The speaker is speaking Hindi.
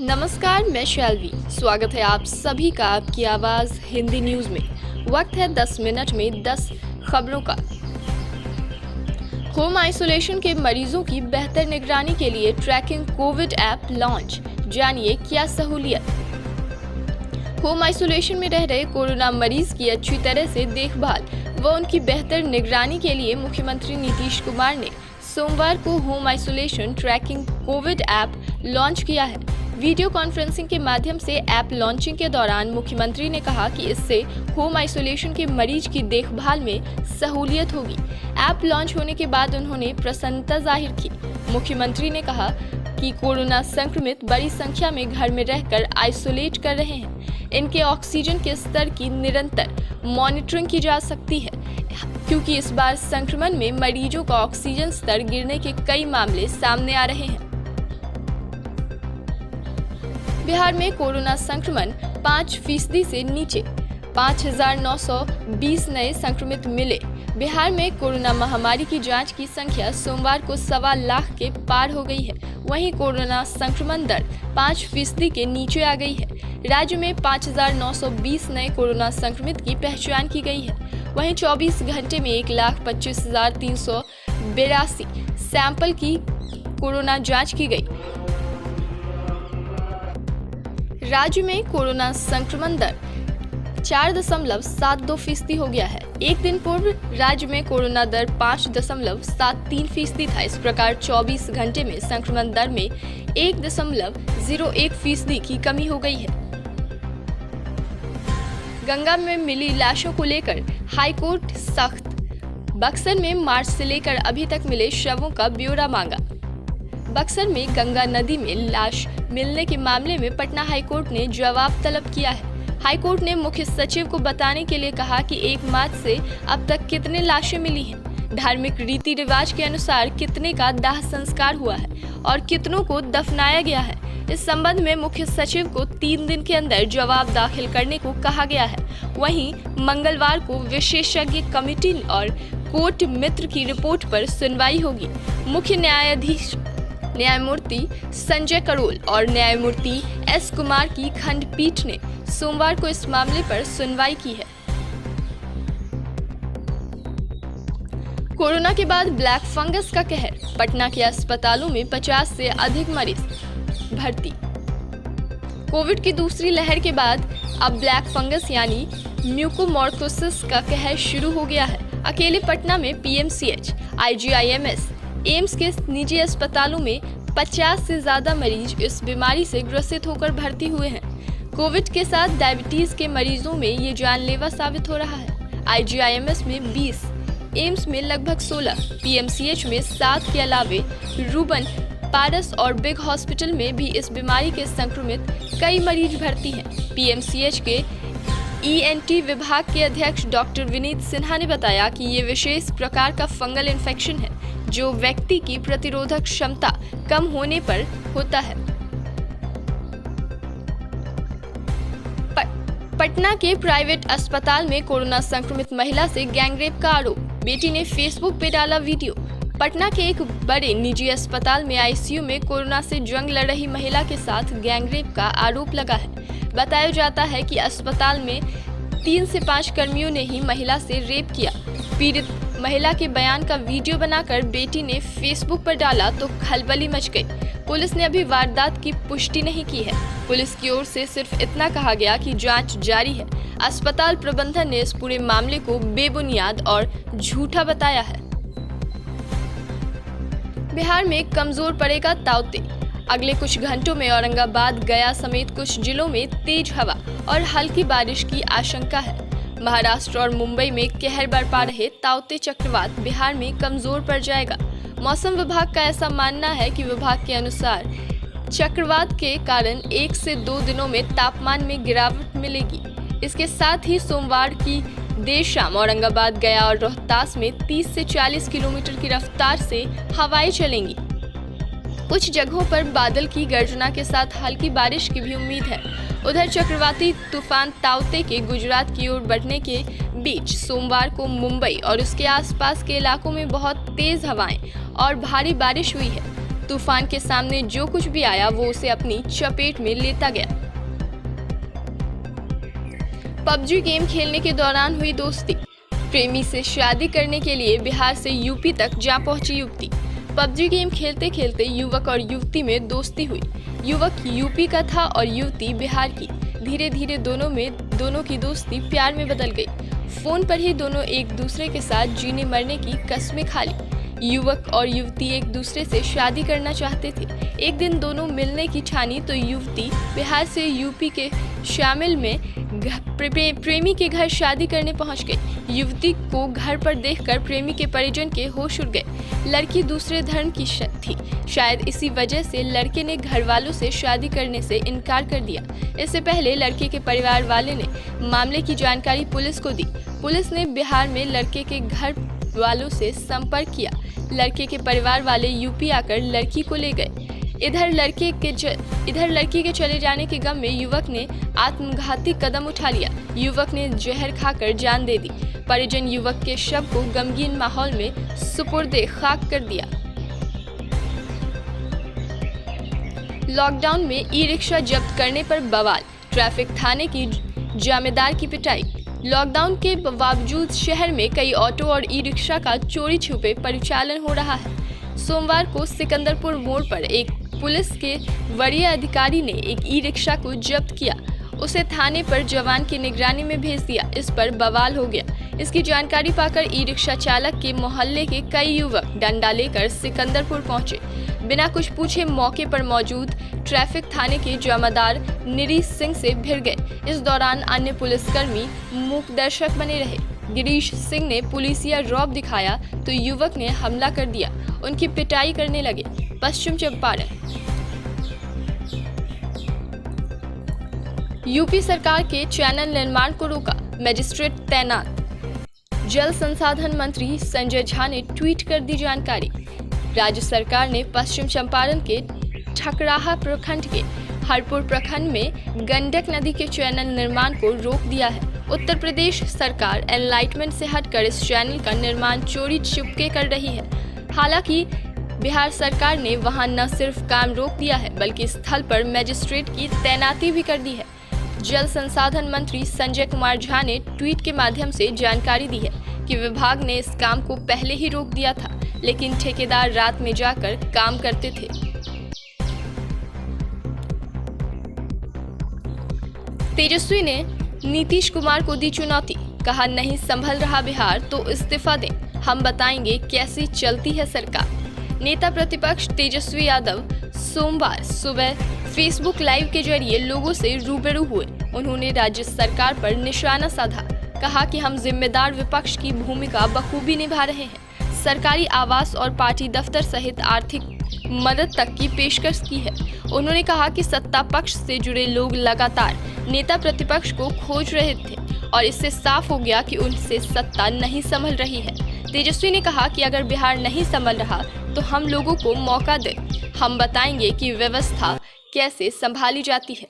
नमस्कार, मैं शैलवी। स्वागत है आप सभी का आपकी आवाज़ हिंदी न्यूज़ में। वक्त है 10 मिनट में 10 खबरों का। होम आइसोलेशन के मरीजों की बेहतर निगरानी के लिए ट्रैकिंग कोविड ऐप लॉन्च। जानिए क्या सहूलियत। होम आइसोलेशन में रह रहे कोरोना मरीज की अच्छी तरह से देखभाल व उनकी बेहतर निगरानी के लिए मुख्यमंत्री नीतीश कुमार ने सोमवार को home isolation tracking covid app launch किया है। वीडियो कॉन्फ्रेंसिंग के माध्यम से ऐप लॉन्चिंग के दौरान मुख्यमंत्री ने कहा कि इससे होम आइसोलेशन के मरीज की देखभाल में सहूलियत होगी। ऐप लॉन्च होने के बाद उन्होंने प्रसन्नता जाहिर की। मुख्यमंत्री ने कहा कि कोरोना संक्रमित बड़ी संख्या में घर में रहकर आइसोलेट कर रहे हैं। इनके ऑक्सीजन के स्तर की निरंतर मॉनिटरिंग की जा सकती है, क्योंकि इस बार संक्रमण में मरीजों का ऑक्सीजन स्तर गिरने के कई मामले सामने आ रहे हैं। बिहार में कोरोना संक्रमण 5% से नीचे, 5,920 नए संक्रमित मिले। बिहार में कोरोना महामारी की जांच की संख्या सोमवार को 1.25 लाख के पार हो गई है। वहीं कोरोना संक्रमण दर 5% के नीचे आ गई है। राज्य में 5,920 नए कोरोना संक्रमित की पहचान की गई है। वहीं 24 घंटे में 1,25,382 सैंपल की कोरोना जांच की गई। राज्य में कोरोना संक्रमण दर 4.72% हो गया है। एक दिन पूर्व राज्य में कोरोना दर 5.73% था। इस प्रकार 24 घंटे में संक्रमण दर में 1.01% की कमी हो गई है। गंगा में मिली लाशों को लेकर हाईकोर्ट सख्त। बक्सर में मार्च से लेकर अभी तक मिले शवों का ब्यौरा मांगा। बक्सर में गंगा नदी में लाश मिलने के मामले में पटना हाईकोर्ट ने जवाब तलब किया है। हाईकोर्ट ने मुख्य सचिव को बताने के लिए कहा कि 1 मार्च से अब तक कितने लाशें मिली हैं, धार्मिक रीति रिवाज के अनुसार कितने का दाह संस्कार हुआ है और कितनों को दफनाया गया है। इस संबंध में मुख्य सचिव को 3 दिन के अंदर जवाब दाखिल करने को कहा गया है। वहीं मंगलवार को विशेषज्ञ कमेटी और कोर्ट मित्र की रिपोर्ट पर सुनवाई होगी। मुख्य न्यायाधीश न्यायमूर्ति संजय करोल और न्यायमूर्ति एस कुमार की खंडपीठ ने सोमवार को इस मामले पर सुनवाई की है। कोरोना के बाद ब्लैक फंगस का कहर। पटना के अस्पतालों में 50 से अधिक मरीज भर्ती। कोविड की दूसरी लहर के बाद अब ब्लैक फंगस यानी म्यूकोमॉर्कोसिस का कहर शुरू हो गया है। अकेले पटना में पीएमसीएच, आईजीआईएमएस, एम्स के निजी अस्पतालों में 50 से ज्यादा मरीज इस बीमारी से ग्रसित होकर भर्ती हुए हैं। कोविड के साथ डायबिटीज के मरीजों में ये जानलेवा साबित हो रहा है। आईजीआईएमएस में 20, एम्स में लगभग 16, पीएमसीएच में 7 के अलावे रूबन, पारस और बिग हॉस्पिटल में भी इस बीमारी के संक्रमित कई मरीज भर्ती हैं। पीएमसीएच के ईएनटी विभाग के अध्यक्ष डॉक्टर विनीत सिन्हा ने बताया कि ये विशेष प्रकार का फंगल इन्फेक्शन है जो व्यक्ति की प्रतिरोधक क्षमता कम होने पर होता है। पटना के प्राइवेट अस्पताल में कोरोना संक्रमित महिला से गैंगरेप का आरोप। बेटी ने फेसबुक पे डाला वीडियो। पटना के एक बड़े निजी अस्पताल में आईसीयू में कोरोना से जंग लड़ रही महिला के साथ गैंगरेप का आरोप लगा है। बताया जाता है कि अस्पताल में 3 से 5 कर्मियों ने ही महिला से रेप किया। पीड़ित महिला के बयान का वीडियो बनाकर बेटी ने फेसबुक पर डाला तो खलबली मच गई। पुलिस ने अभी वारदात की पुष्टि नहीं की है। पुलिस की ओर से सिर्फ इतना कहा गया कि जांच जारी है। अस्पताल प्रबंधन ने इस पूरे मामले को बेबुनियाद और झूठा बताया है। बिहार में कमजोर पड़ेगा ताउते। अगले कुछ घंटों में औरंगाबाद, गया समेत कुछ जिलों में तेज हवा और हल्की बारिश की आशंका है। महाराष्ट्र और मुंबई में कहर बरपा रहे ताउते चक्रवात बिहार में कमजोर पड़ जाएगा। मौसम विभाग का ऐसा मानना है कि विभाग के अनुसार चक्रवात के कारण 1 से 2 दिनों में तापमान में गिरावट मिलेगी। इसके साथ ही सोमवार की देर शाम औरंगाबाद, गया और रोहतास में 30 से 40 किलोमीटर की रफ्तार से हवाएं चलेंगी। कुछ जगहों पर बादल की गर्जना के साथ हल्की बारिश की भी उम्मीद है। उधर चक्रवाती तूफान ताउते के गुजरात की ओर बढ़ने के बीच सोमवार को मुंबई और उसके आसपास के इलाकों में बहुत तेज हवाएं और भारी बारिश हुई है। तूफान के सामने जो कुछ भी आया वो उसे अपनी चपेट में लेता गया। पबजी गेम खेलने के दौरान हुई दोस्ती, प्रेमी से शादी करने के लिए बिहार से यूपी तक जा पहुंची युवती। पबजी गेम खेलते खेलते युवक और युवती में दोस्ती हुई। युवक यूपी का था और युवती बिहार की। धीरे धीरे दोनों की दोस्ती प्यार में बदल गई। फोन पर ही दोनों एक दूसरे के साथ जीने मरने की कस्में खा ली। युवक और युवती एक दूसरे से शादी करना चाहते थे। एक दिन दोनों मिलने की ठानी तो युवती बिहार से यूपी के शामिल में प्रेमी के घर शादी करने पहुंच गई। युवती को घर पर देखकर प्रेमी के परिजन के होश उड़ गए। लड़की दूसरे धर्म की थी। शायद इसी वजह से लड़के ने घर वालों से शादी करने से इनकार कर दिया। इससे पहले लड़के के परिवार वाले ने मामले की जानकारी पुलिस को दी। पुलिस ने बिहार में लड़के के घर वालों से संपर्क किया। लड़के के परिवार वाले यूपी आकर लड़की को ले गए। इधर लड़की के चले जाने के गम में युवक ने आत्मघाती कदम उठा लिया। युवक ने जहर खाकर जान दे दी। परिजन युवक के शव को गमगीन माहौल में सुपुर्दे खाक कर दिया। लॉकडाउन में ई रिक्शा जब्त करने पर बवाल, ट्रैफिक थाने की जामेदार की पिटाई। लॉकडाउन के बावजूद शहर में कई ऑटो और ई रिक्शा का चोरी छुपे परिचालन हो रहा है। सोमवार को सिकंदरपुर मोड़ पर एक पुलिस के वरीय अधिकारी ने एक ई रिक्शा को जब्त किया। उसे थाने पर जवान की निगरानी में भेज दिया। इस पर बवाल हो गया। इसकी जानकारी पाकर ई रिक्शा चालक के मोहल्ले के कई युवक डंडा लेकर सिकंदरपुर पहुंचे। बिना कुछ पूछे मौके पर मौजूद ट्रैफिक थाने के जमादार गिरीश सिंह से भिड़ गए। इस दौरान अन्य पुलिसकर्मी मूक दर्शक बने रहे। गिरीश सिंह ने पुलिसिया रौब दिखाया तो युवक ने हमला कर दिया। उनकी पिटाई करने लगे। पश्चिम चंपारण। यूपी सरकार के चैनल निर्माण को रोका, मजिस्ट्रेट तैनात। जल संसाधन मंत्री संजय झा ने ट्वीट कर दी जानकारी। राज्य सरकार ने पश्चिम चंपारण के ठकराहा प्रखंड के हरपुर प्रखंड में गंडक नदी के चैनल निर्माण को रोक दिया है। उत्तर प्रदेश सरकार एनलाइटमेंट से हटकर इस चैनल का निर्माण चोरी चुपके कर रही है। हालांकि बिहार सरकार ने वहां न सिर्फ काम रोक दिया है बल्कि स्थल पर मजिस्ट्रेट की तैनाती भी कर दी है। जल संसाधन मंत्री संजय कुमार झा ने ट्वीट के माध्यम से जानकारी दी है कि विभाग ने इस काम को पहले ही रोक दिया था, लेकिन ठेकेदार रात में जाकर काम करते थे। तेजस्वी ने नीतीश कुमार को दी चुनौती, कहा नहीं संभल रहा बिहार तो इस्तीफा दें, हम बताएंगे कैसी चलती है सरकार। नेता प्रतिपक्ष तेजस्वी यादव सोमवार सुबह फेसबुक लाइव के जरिए लोगों से रूबरू हुए। उन्होंने राज्य सरकार पर निशाना साधा, कहा कि हम जिम्मेदार विपक्ष की भूमिका बखूबी निभा रहे हैं। सरकारी आवास और पार्टी दफ्तर सहित आर्थिक मदद तक की पेशकश की है। उन्होंने कहा कि सत्ता पक्ष से जुड़े लोग लगातार नेता प्रतिपक्ष को खोज रहे थे और इससे साफ हो गया कि उनसे सत्ता नहीं संभल रही है। तेजस्वी ने कहा कि अगर बिहार नहीं संभल रहा तो हम लोगों को मौका दें, हम बताएंगे कि व्यवस्था कैसे संभाली जाती है।